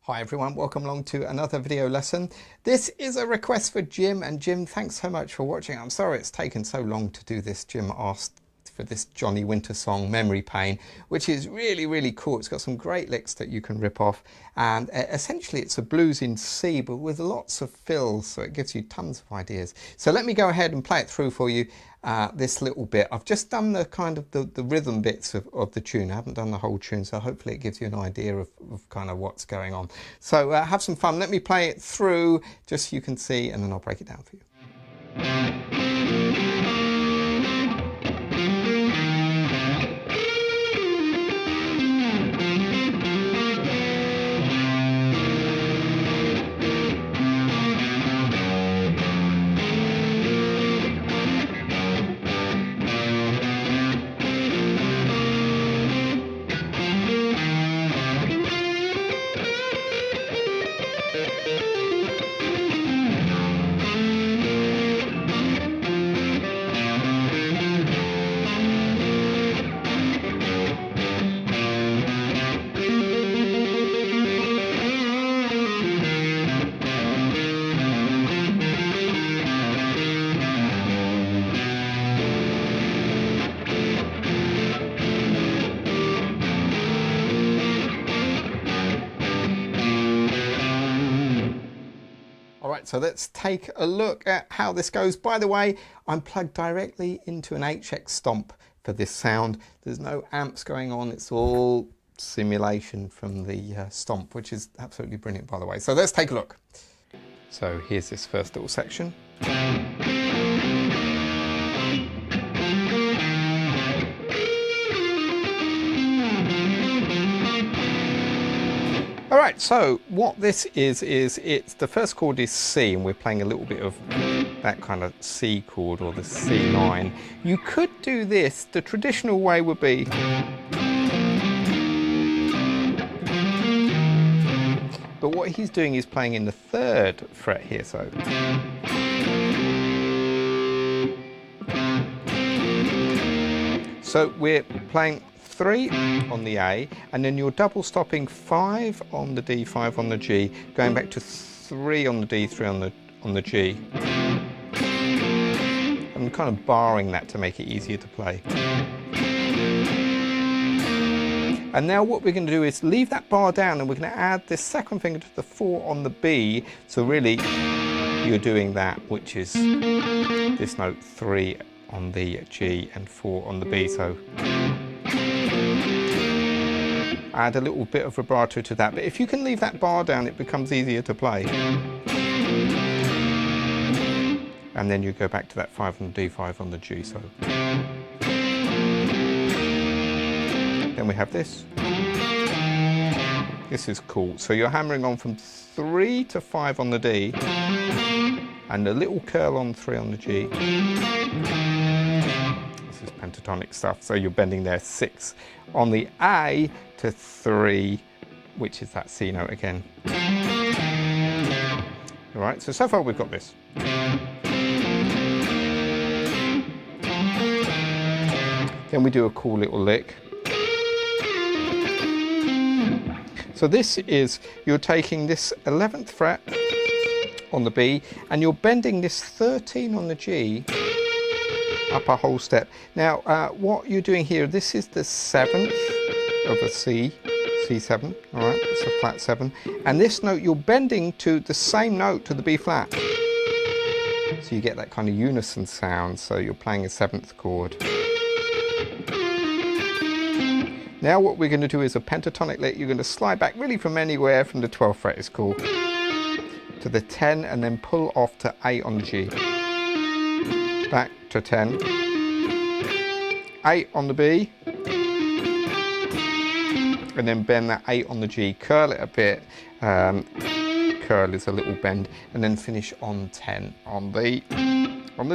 Hi everyone, welcome along to another video lesson. This is a request for Jim, and Jim, thanks so much for watching. I'm sorry it's taken so long to do this. Jim asked for this Johnny Winter song, Memory Pain, which is really cool. It's got some great licks that you can rip off, and essentially it's a blues in C but with lots of fills, so it gives you tons of ideas. So let me go ahead and play it through for you, this little bit. I've just done the kind of the rhythm bits of the tune. I haven't done the whole tune, so hopefully it gives you an idea of kind of what's going on. So have some fun. Let me play it through just so you can see, and then I'll break it down for you. Alright, so let's take a look at how this goes. By the way, I'm plugged directly into an HX Stomp for this sound. There's no amps going on, it's all simulation from the Stomp, which is absolutely brilliant, by the way. So let's take a look. So here's this first little section. Alright, so what this is it's the first chord is C, and we're playing a little bit of that kind of C chord, or the C9. You could do this, the traditional way would be but what he's doing is playing in the 3rd fret here, so we're playing 3 on the A, and then you're double stopping 5 on the D, 5 on the G, going back to 3 on the D, 3 on the G. I'm kind of barring that to make it easier to play. And now what we're going to do is leave that bar down, and we're going to add this second finger to the 4 on the B. So really you're doing that, which is this note 3 on the G and 4 on the B. So add a little bit of vibrato to that, but if you can leave that bar down, it becomes easier to play. And then you go back to that 5 on the D, 5 on the G. So then we have this. This is cool. So you're hammering on from 3 to 5 on the D, and a little curl on 3 on the G. This is pentatonic stuff, so you're bending there 6 on the A to 3, which is that C note again. Alright, so far we've got this. Then we do a cool little lick. So this is, you're taking this 11th fret on the B, and you're bending this 13 on the G up a whole step. Now what you're doing here, this is the 7th of a C, C7, alright, it's a flat 7, and this note you're bending to the same note, to the B flat, so you get that kind of unison sound, so you're playing a 7th chord. Now what we're going to do is a pentatonic lick. You're going to slide back really from anywhere, from the 12th fret is cool, to the 10, and then pull off to 8 on the G, back to 10, 8 on the B, and then bend that 8 on the G, curl it a bit, curl is a little bend, and then finish on 10 on the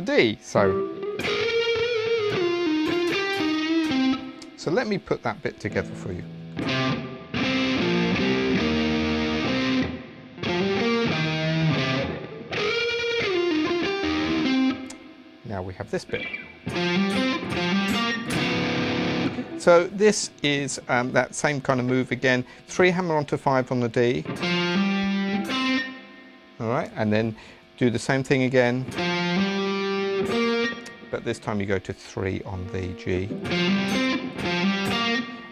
D. So let me put that bit together for you. Now we have this bit. So this is that same kind of move again. 3 hammer onto 5 on the D. All right, and then do the same thing again. But this time you go to 3 on the G.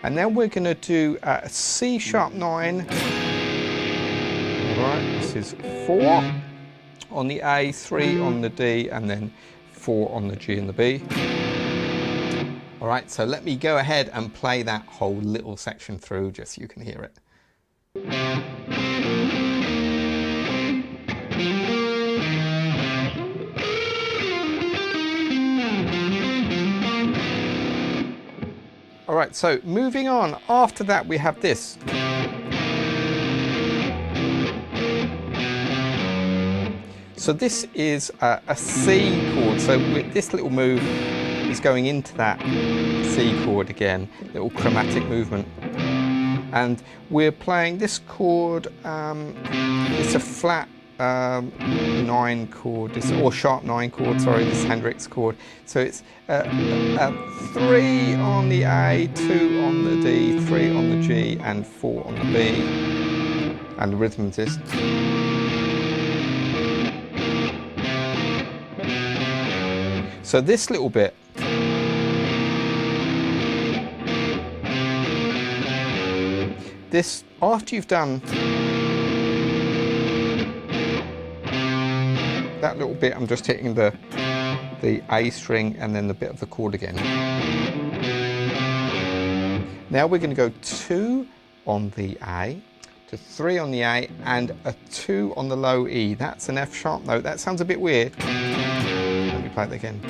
And then we're going to do a C sharp 9. All right, this is 4 on the A, 3 on the D, and then 4 on the G and the B. All right, so let me go ahead and play that whole little section through just so you can hear it. All right, so moving on, after that we have this. So this is a C chord, so with this little move is going into that C chord again, little chromatic movement. And we're playing this chord, it's a flat 9 chord, or sharp 9 chord, sorry, this Hendrix chord. So it's 3 on the A, 2 on the D, 3 on the G, and 4 on the B. And the rhythm is this. So this little bit, this, after you've done that little bit, I'm just hitting the A string and then the bit of the chord again. Now we're going to go 2 on the A, to 3 on the A, and a 2 on the low E. That's an F sharp note. That sounds a bit weird. Let me play it again.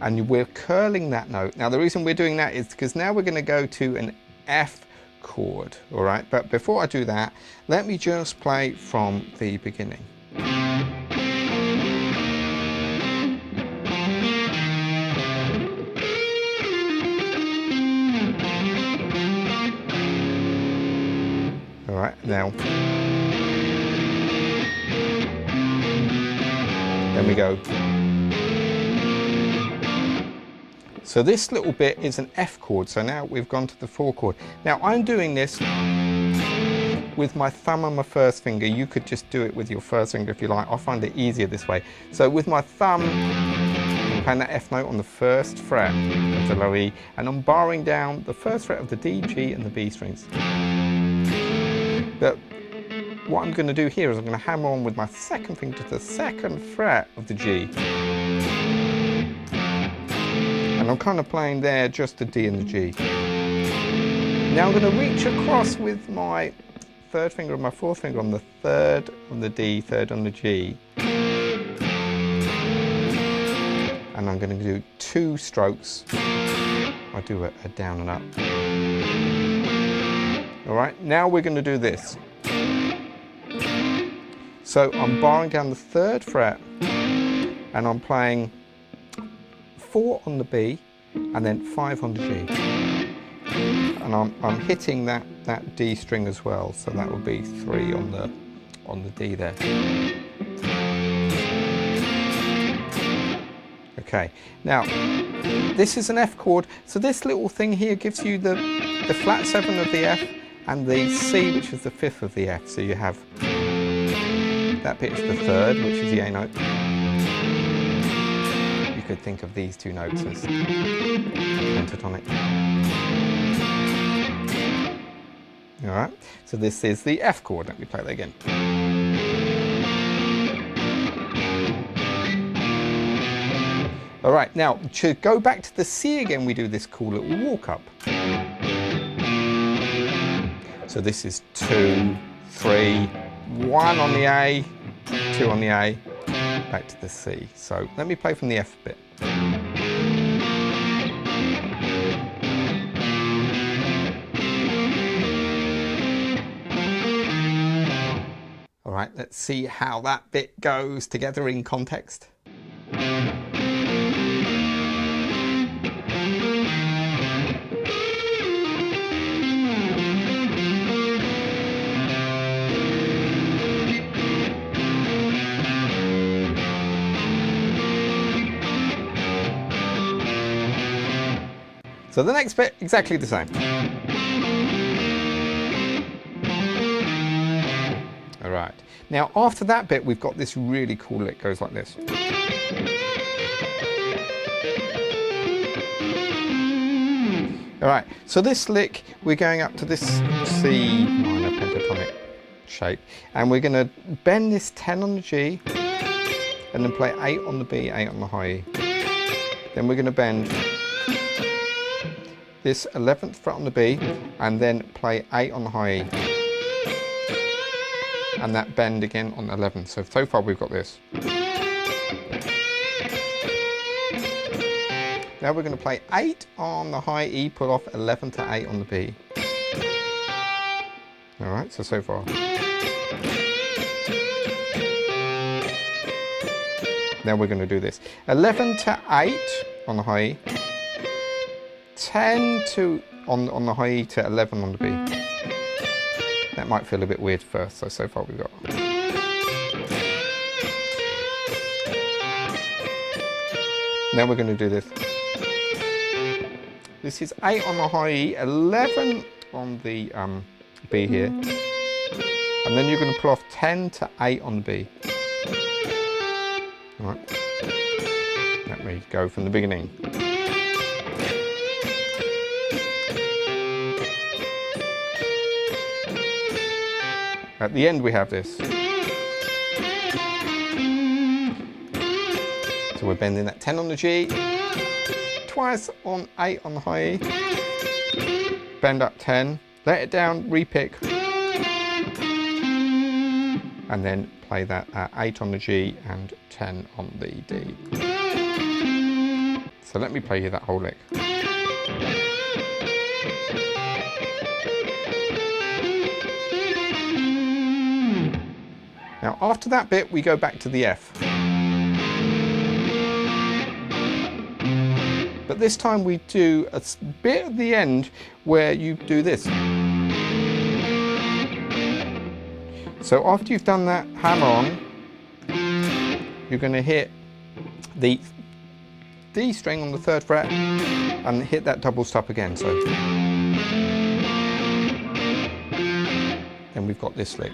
And we're curling that note. Now the reason we're doing that is because now we're going to go to an F chord, all right? But before I do that, let me just play from the beginning. All right, now. Then we go. So this little bit is an F chord, so now we've gone to the 4 chord. Now I'm doing this with my thumb on my first finger. You could just do it with your first finger if you like. I find it easier this way. So with my thumb, I'm playing that F note on the 1st fret of the low E, and I'm barring down the 1st fret of the D, G and the B strings. But what I'm going to do here is I'm going to hammer on with my 2nd finger to the 2nd fret of the G. And I'm kind of playing there just the D and the G. Now I'm going to reach across with my 3rd finger and my 4th finger on the 3rd on the D, 3rd on the G. And I'm going to do 2 strokes. I do a down and up. All right, now we're going to do this. So I'm barring down the 3rd fret and I'm playing 4 on the B and then 5 on the G. And I'm hitting that D string as well, so that would be 3 on the D there. Okay, now this is an F chord, so this little thing here gives you the flat 7 of the F and the C, which is the 5th of the F. So you have that bit is the 3rd, which is the A note. You could think of these 2 notes as pentatonic. All right, so this is the F chord. Let me play that again. All right, now to go back to the C again, we do this cool little walk up. So this is 2, 3, 1 on the A, 2 on the A, back to the C. So let me play from the F bit. All right, let's see how that bit goes together in context. So the next bit, exactly the same. All right. Now after that bit, we've got this really cool lick, goes like this. All right, so this lick, we're going up to this C minor pentatonic shape, and we're going to bend this 10 on the G, and then play 8 on the B, 8 on the high E. Then we're going to bend this 11th fret on the B, and then play 8 on the high E. And that bend again on the 11th. So far we've got this. Now we're going to play 8 on the high E, pull off 11 to 8 on the B. Alright, so far. Now we're going to do this. 11 to 8 on the high E. 10 to on the high E to 11 on the B. That might feel a bit weird first, so far we've got. Now we're going to do this. This is 8 on the high E, 11 on the B here, and then you're going to pull off 10 to 8 on the B. All right. Let me go from the beginning. At the end we have this. So we're bending that 10 on the G, twice on 8 on the high E, bend up 10, let it down, repick, and then play that at 8 on the G and 10 on the D. So let me play you that whole lick. Now after that bit we go back to the F. But this time we do a bit at the end where you do this. So after you've done that hammer on, you're going to hit the D string on the 3rd fret and hit that double stop again. So then we've got this lick.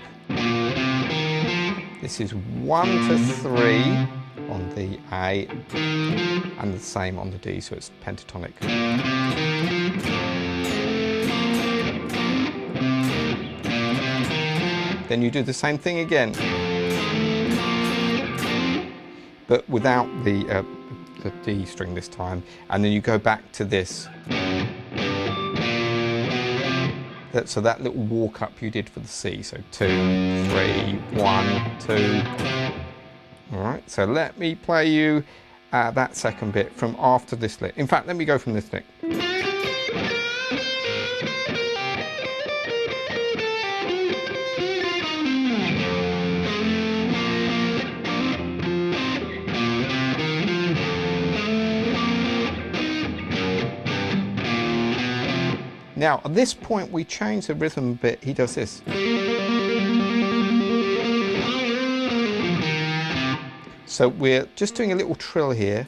This is 1 to 3 on the A and the same on the D, so it's pentatonic. Then you do the same thing again, but without the D string this time, and then you go back to this. So that little walk up you did for the C, so 2, 3, 1, 2. All right, so let me play you that second bit from after this lick. In fact, let me go from this lick. Now, at this point, we change the rhythm a bit. He does this. So we're just doing a little trill here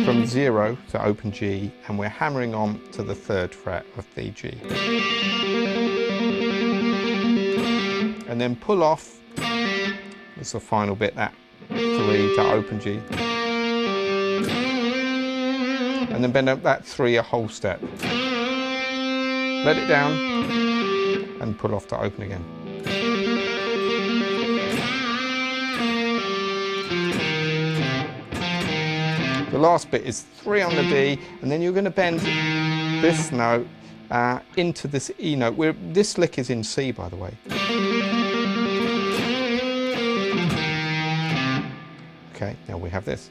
from 0 to open G, and we're hammering on to the 3rd fret of the G. And then pull off, that's the final bit, that 3 to open G. And then bend up that 3 a whole step. Let it down and pull off to open again. The last bit is 3 on the D, and then you're going to bend this note into this E note. This lick is in C, by the way. Okay, now we have this.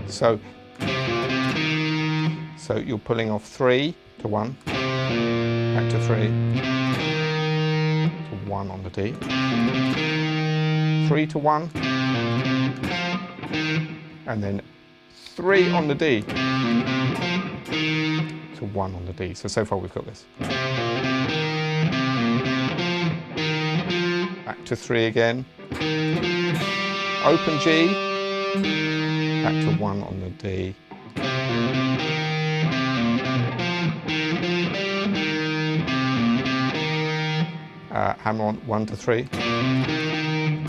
So you're pulling off 3 to 1, back to 3, to 1 on the D, 3 to 1, and then 3 on the D, to 1 on the D. So far we've got this. Back to 3 again, open G, back to 1 on the D. Hammer on 1 to 3, and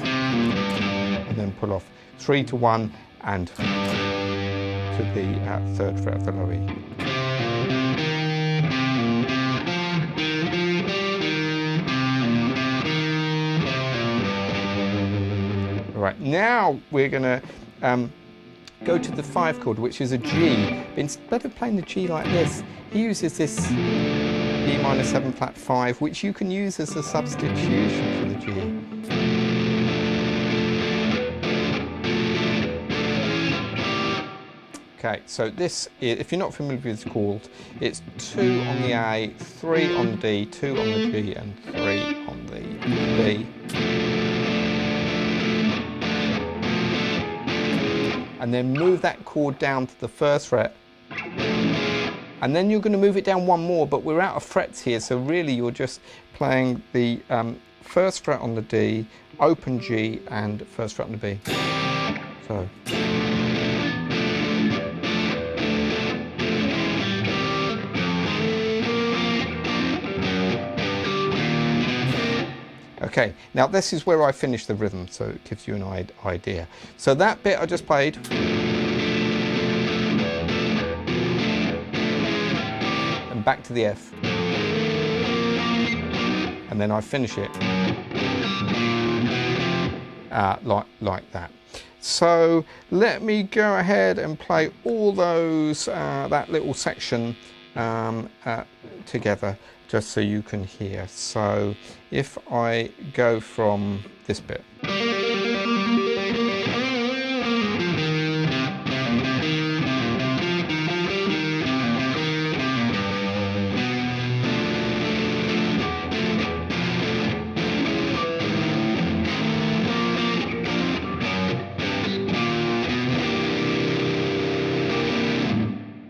then pull off 3 to 1 and to the 3rd fret of the low E. Right, now we're going to go to the 5 chord, which is a G. But instead of playing the G like this, he uses this E minor 7 flat 5, which you can use as a substitution for the G. Okay, so this, if you're not familiar with this chord, it's 2 on the A, 3 on the D, 2 on the G, and 3 on the B. And then move that chord down to the 1st fret. And then you're going to move it down 1 more, but we're out of frets here, so really you're just playing the 1st fret on the D, open G, and 1st fret on the B. So. Okay, now this is where I finish the rhythm, so it gives you an idea. So that bit I just played, and back to the F, and then I finish it like that. So let me go ahead and play all those, that little section together, just so you can hear. So if I go from this bit.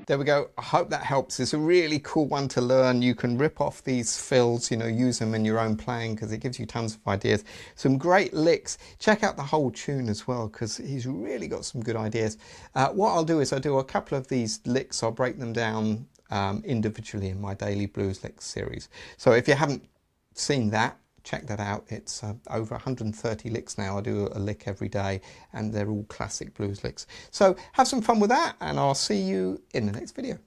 There we go. I hope that helps. It's a really cool one to learn. You can rip off these fills, you know, use them in your own playing because it gives you tons of ideas. Some great licks. Check out the whole tune as well because he's really got some good ideas. What I'll do is I'll do a couple of these licks. I'll break them down individually in my Daily Blues Licks series. So if you haven't seen that, check that out. It's over 130 licks now. I do a lick every day and they're all classic blues licks. So have some fun with that and I'll see you in the next video.